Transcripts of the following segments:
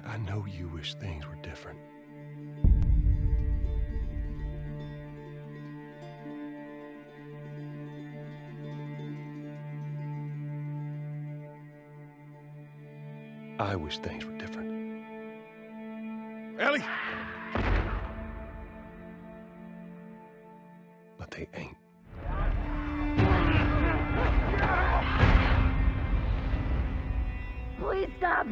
I know you wish things were different. I wish things were different. Ellie! But they ain't. Please stop!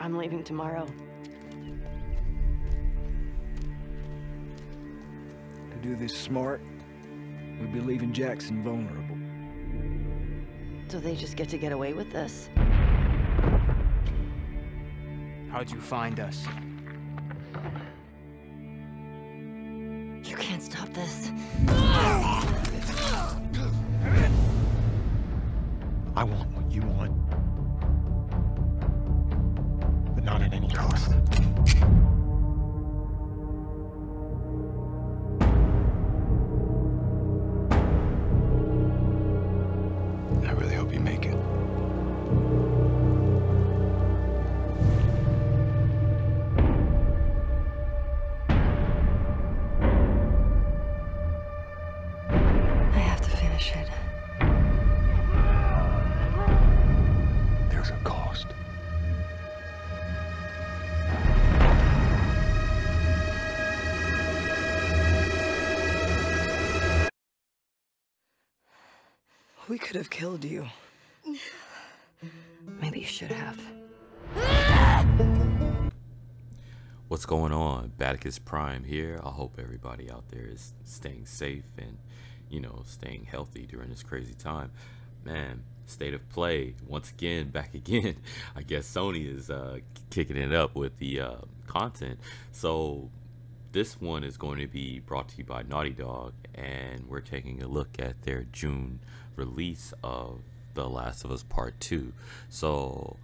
I'm leaving tomorrow. To do this smart, we'd be leaving Jackson vulnerable. So they just get to get away with this? How'd you find us? You can't stop this. I want what you want. But not at any cost. I really hope you make it. I have to finish it. There's a cost. We could have killed you. Maybe you should have. What's going on? Batitcous Prime here. I hope everybody out there is staying safe and, you know, staying healthy during this crazy time. Man, state of play once again, back again. I guess Sony is kicking it up with the content. So this one is going to be brought to you by Naughty Dog, and we're taking a look at their June release of The Last of Us Part 2. So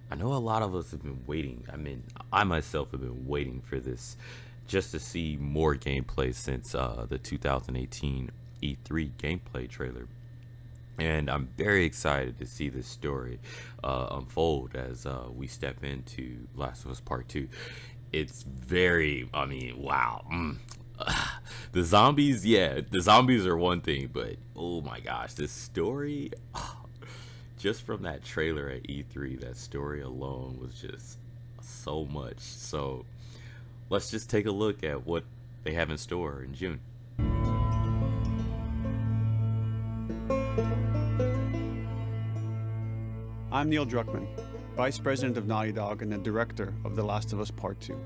I know a lot of us have been waiting. I mean, I myself have been waiting for this just to see more gameplay since the 2018 E3 gameplay trailer. And I'm very excited to see this story unfold as we step into Last of Us Part 2. It's very, I mean, wow. The zombies, yeah, the zombies are one thing, but oh my gosh, this story, just from that trailer at E3, that story alone was just so much. So let's just take a look at what they have in store in June. I'm Neil Druckmann, Vice President of Naughty Dog and the Director of The Last of Us Part 2.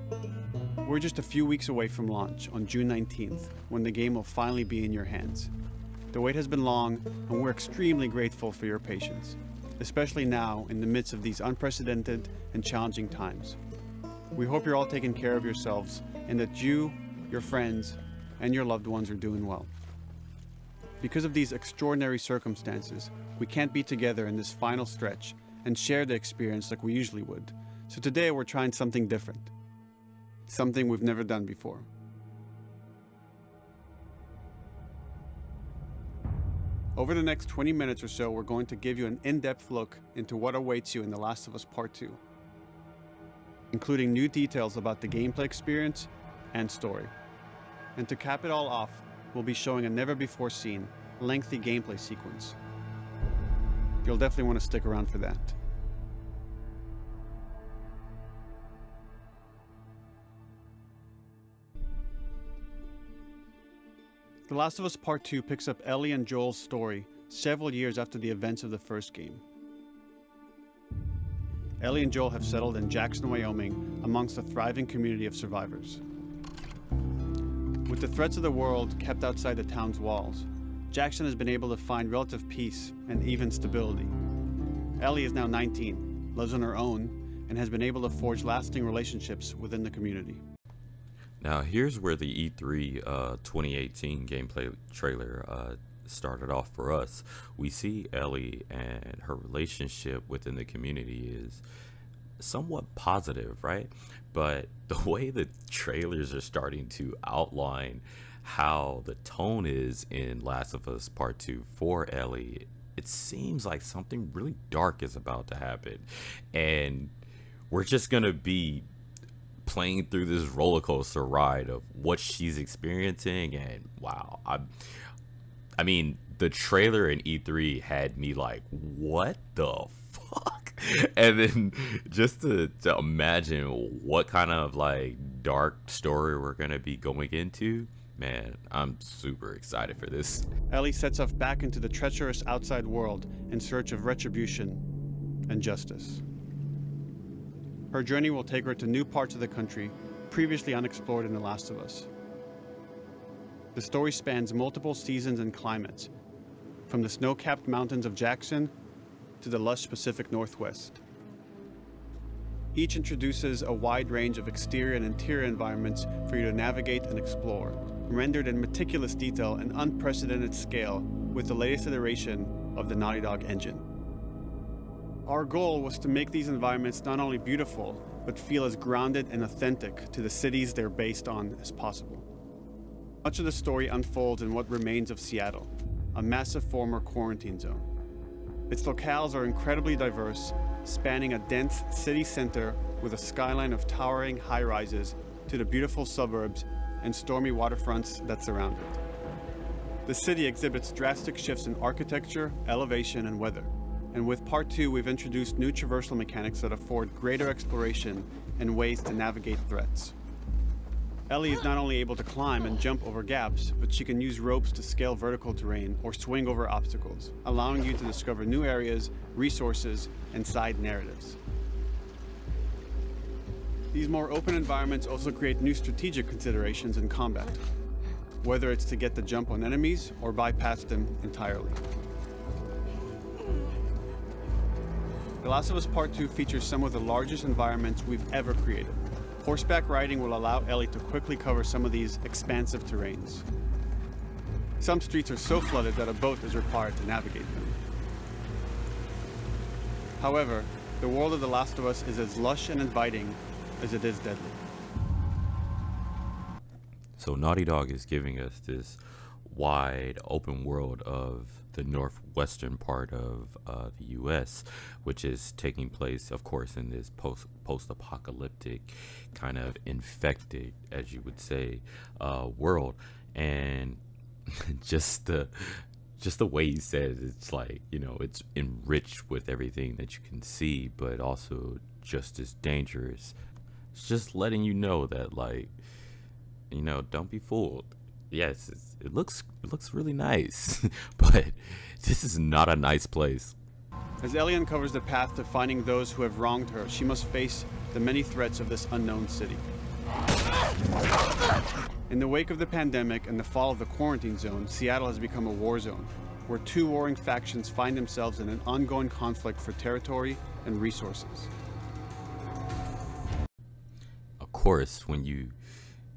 We're just a few weeks away from launch on June 19th, when the game will finally be in your hands. The wait has been long, and we're extremely grateful for your patience, especially now in the midst of these unprecedented and challenging times. We hope you're all taking care of yourselves and that you, your friends, and your loved ones are doing well. Because of these extraordinary circumstances, we can't be together in this final stretch and share the experience like we usually would. So today we're trying something different. Something we've never done before. Over the next 20 minutes or so, we're going to give you an in-depth look into what awaits you in The Last of Us Part 2, including new details about the gameplay experience and story. And to cap it all off, we'll be showing a never-before-seen, lengthy gameplay sequence. You'll definitely want to stick around for that. The Last of Us Part 2 picks up Ellie and Joel's story several years after the events of the first game. Ellie and Joel have settled in Jackson, Wyoming, amongst a thriving community of survivors. With the threats of the world kept outside the town's walls, Jackson has been able to find relative peace and even stability. Ellie is now 19, lives on her own, and has been able to forge lasting relationships within the community. Now here's where the E3 2018 gameplay trailer started off for us. We see Ellie and her relationship within the community is somewhat positive, right? But the way the trailers are starting to outline how the tone is in Last of Us Part 2 for Ellie, it seems like something really dark is about to happen. And we're just gonna be playing through this roller coaster ride of what she's experiencing. And wow, I mean, the trailer in E3 had me like, what the fuck? And then just to imagine what kind of like dark story we're gonna be going into, man, I'm super excited for this. Ellie sets off back into the treacherous outside world in search of retribution and justice. Her journey will take her to new parts of the country previously unexplored in The Last of Us. The story spans multiple seasons and climates, from the snow-capped mountains of Jackson to the lush Pacific Northwest. Each introduces a wide range of exterior and interior environments for you to navigate and explore, rendered in meticulous detail and unprecedented scale with the latest iteration of the Naughty Dog engine. Our goal was to make these environments not only beautiful, but feel as grounded and authentic to the cities they're based on as possible. Much of the story unfolds in what remains of Seattle, a massive former quarantine zone. Its locales are incredibly diverse, spanning a dense city center with a skyline of towering high-rises to the beautiful suburbs and stormy waterfronts that surround it. The city exhibits drastic shifts in architecture, elevation, and weather. And with Part 2, we've introduced new traversal mechanics that afford greater exploration and ways to navigate threats. Ellie is not only able to climb and jump over gaps, but she can use ropes to scale vertical terrain or swing over obstacles, allowing you to discover new areas, resources, and side narratives. These more open environments also create new strategic considerations in combat, whether it's to get the jump on enemies or bypass them entirely. The Last of Us Part 2 features some of the largest environments we've ever created. Horseback riding will allow Ellie to quickly cover some of these expansive terrains. Some streets are so flooded that a boat is required to navigate them. However, the world of The Last of Us is as lush and inviting as it is deadly. So Naughty Dog is giving us this wide open world of the northwestern part of the US, which is taking place, of course, in this post-apocalyptic kind of infected, as you would say, world. And just the way he said it's like, you know, it's enriched with everything that you can see, but also just as dangerous. It's just letting you know that, like, you know, don't be fooled. Yes, it looks really nice, but this is not a nice place. As Ellie uncovers the path to finding those who have wronged her, she must face the many threats of this unknown city. In the wake of the pandemic and the fall of the quarantine zone, Seattle has become a war zone, where two warring factions find themselves in an ongoing conflict for territory and resources. Of course, when you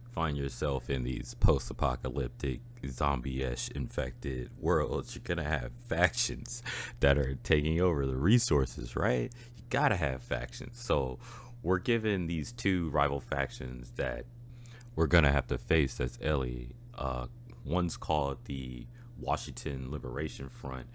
find yourself in these post-apocalyptic zombie-ish infected worlds, you're gonna have factions that are taking over the resources, right? You gotta have factions. So we're given these two rival factions that we're gonna have to face as Ellie. One's called the Washington Liberation Front,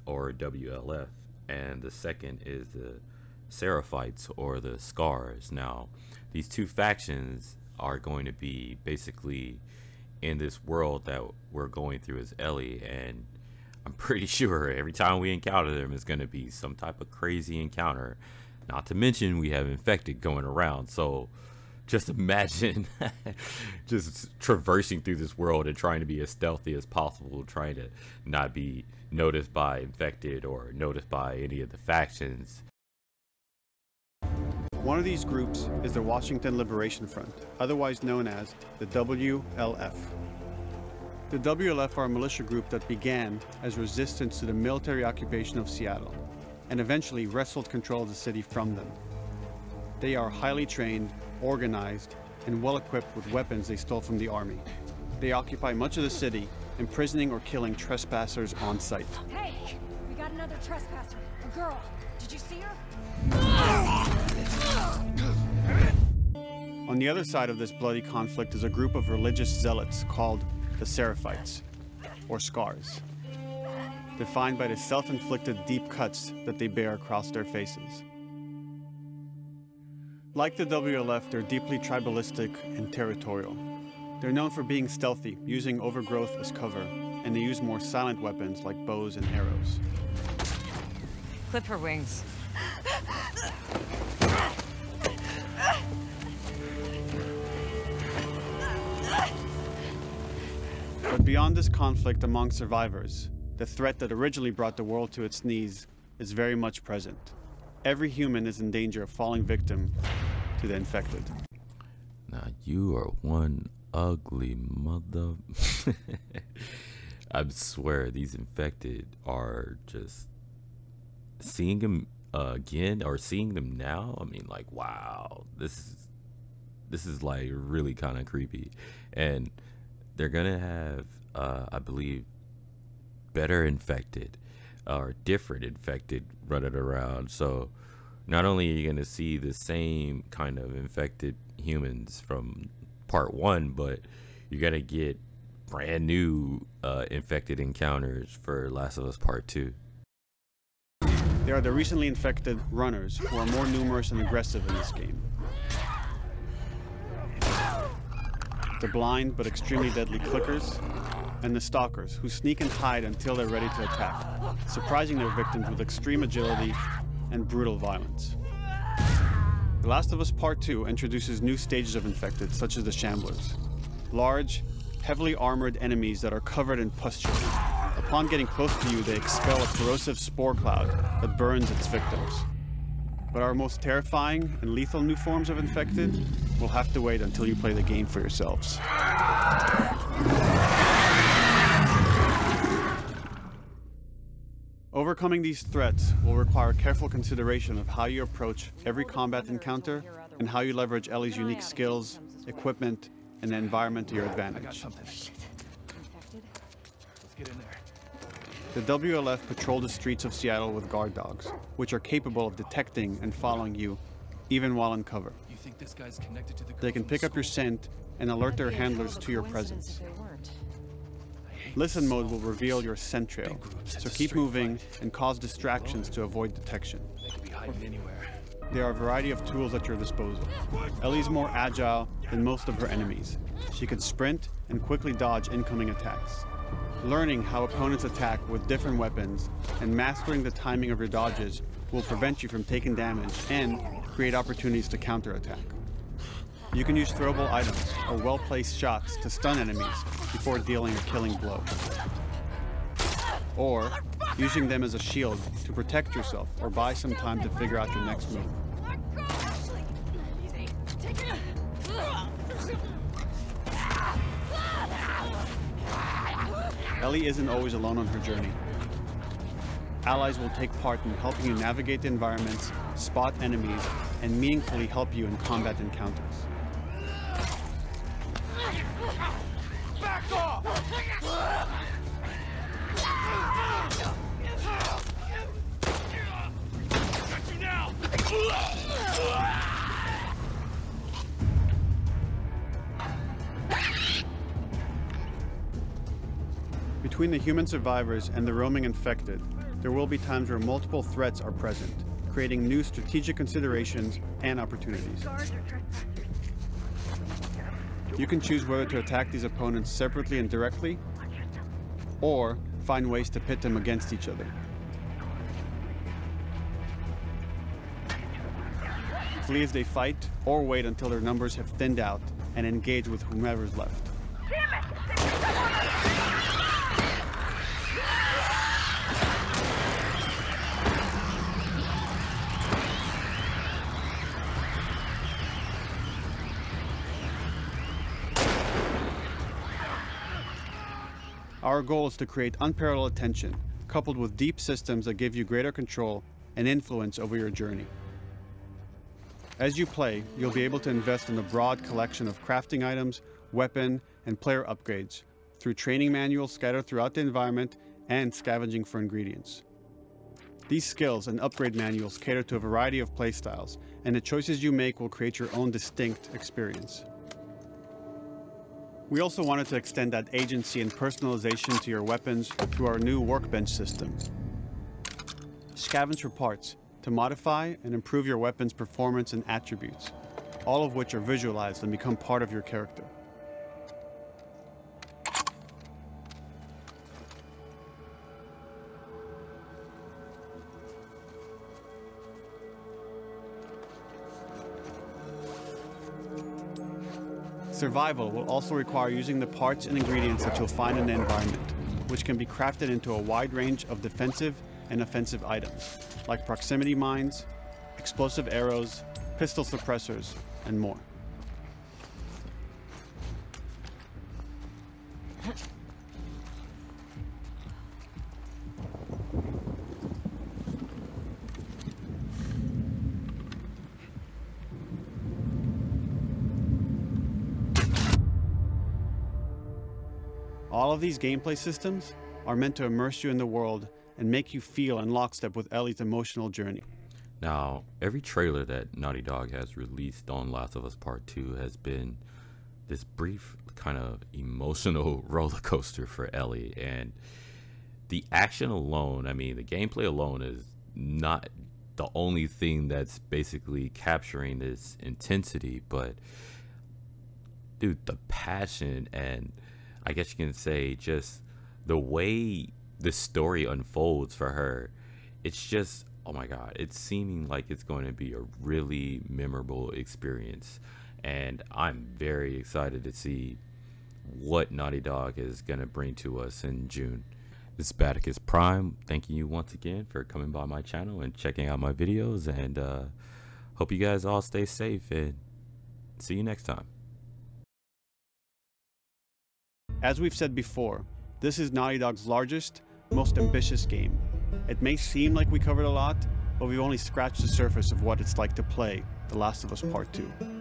or WLF, and the second is the Seraphites, or the Scars. Now, these two factions are going to be basically in this world that we're going through as Ellie, and I'm pretty sure every time we encounter them is going to be some type of crazy encounter, not to mention we have infected going around. So just imagine just traversing through this world and trying to be as stealthy as possible, trying to not be noticed by infected or noticed by any of the factions. One of these groups is the Washington Liberation Front, otherwise known as the WLF. The WLF are a militia group that began as resistance to the military occupation of Seattle, and eventually wrestled control of the city from them. They are highly trained, organized, and well-equipped with weapons they stole from the army. They occupy much of the city, imprisoning or killing trespassers on sight. Hey, we got another trespasser, a girl. Did you see her? On the other side of this bloody conflict is a group of religious zealots called the Seraphites, or Scars, defined by the self-inflicted deep cuts that they bear across their faces. Like the WLF, they're deeply tribalistic and territorial. They're known for being stealthy, using overgrowth as cover, and they use more silent weapons like bows and arrows. Clip her wings. But beyond this conflict among survivors, the threat that originally brought the world to its knees is very much present. Every human is in danger of falling victim to the infected. Now you are one ugly mother. I swear these infected are just seeing them again, or seeing them now. I mean, like, wow, this is like really kind of creepy. And they're gonna have I believe better infected or different infected running around. So not only are you gonna see the same kind of infected humans from part 1, but you're gonna get brand new infected encounters for Last of Us Part 2. They are the recently infected runners, who are more numerous and aggressive in this game. The blind but extremely deadly clickers, and the stalkers, who sneak and hide until they're ready to attack, surprising their victims with extreme agility and brutal violence. The Last of Us Part 2 introduces new stages of infected, such as the Shamblers. Large, heavily armored enemies that are covered in pustule. Upon getting close to you, they expel a corrosive spore cloud that burns its victims. But our most terrifying and lethal new forms of infected will have to wait until you play the game for yourselves. Overcoming these threats will require careful consideration of how you approach every combat encounter and how you leverage Ellie's unique skills, equipment, and the environment to your advantage. The WLF patrol the streets of Seattle with guard dogs, which are capable of detecting and following you, even while in cover. You think this guy's connected to the They can pick up your scent and alert their handlers to your presence. Listen mode will reveal your scent trail, so keep moving and cause distractions to avoid detection. They could be hiding anywhere. There are a variety of tools at your disposal. Ellie's more agile than most of her enemies. She can sprint and quickly dodge incoming attacks. Learning how opponents attack with different weapons and mastering the timing of your dodges will prevent you from taking damage and create opportunities to counterattack. You can use throwable items or well-placed shots to stun enemies before dealing a killing blow. Or using them as a shield to protect yourself or buy some time to figure out your next move. Ellie isn't always alone on her journey. Allies will take part in helping you navigate the environments, spot enemies, and meaningfully help you in combat encounters. Back off! Got you now! Between the human survivors and the roaming infected, there will be times where multiple threats are present, creating new strategic considerations and opportunities. You can choose whether to attack these opponents separately and directly, or find ways to pit them against each other. Flee as they fight, or wait until their numbers have thinned out and engage with whomever's left. Our goal is to create unparalleled tension, coupled with deep systems that give you greater control and influence over your journey. As you play, you'll be able to invest in a broad collection of crafting items, weapon, and player upgrades through training manuals scattered throughout the environment and scavenging for ingredients. These skills and upgrade manuals cater to a variety of playstyles and the choices you make will create your own distinct experience. We also wanted to extend that agency and personalization to your weapons through our new workbench system. Scavenge for parts to modify and improve your weapon's performance and attributes, all of which are visualized and become part of your character. Survival will also require using the parts and ingredients that you'll find in the environment, which can be crafted into a wide range of defensive and offensive items, like proximity mines, explosive arrows, pistol suppressors, and more. All of these gameplay systems are meant to immerse you in the world and make you feel in lockstep with Ellie's emotional journey. Now, every trailer that Naughty Dog has released on Last of Us Part 2 has been this brief kind of emotional roller coaster for Ellie. And the action alone, I mean, the gameplay alone is not the only thing that's basically capturing this intensity, but dude, the passion and I guess you can say just the way the story unfolds for her, it's just, oh my god, it's seeming like it's going to be a really memorable experience. And I'm very excited to see what Naughty Dog is going to bring to us in June. This is Batitcous Prime, thanking you once again for coming by my channel and checking out my videos, and hope you guys all stay safe and see you next time. As we've said before, this is Naughty Dog's largest, most ambitious game. It may seem like we covered a lot, but we've only scratched the surface of what it's like to play The Last of Us Part 2.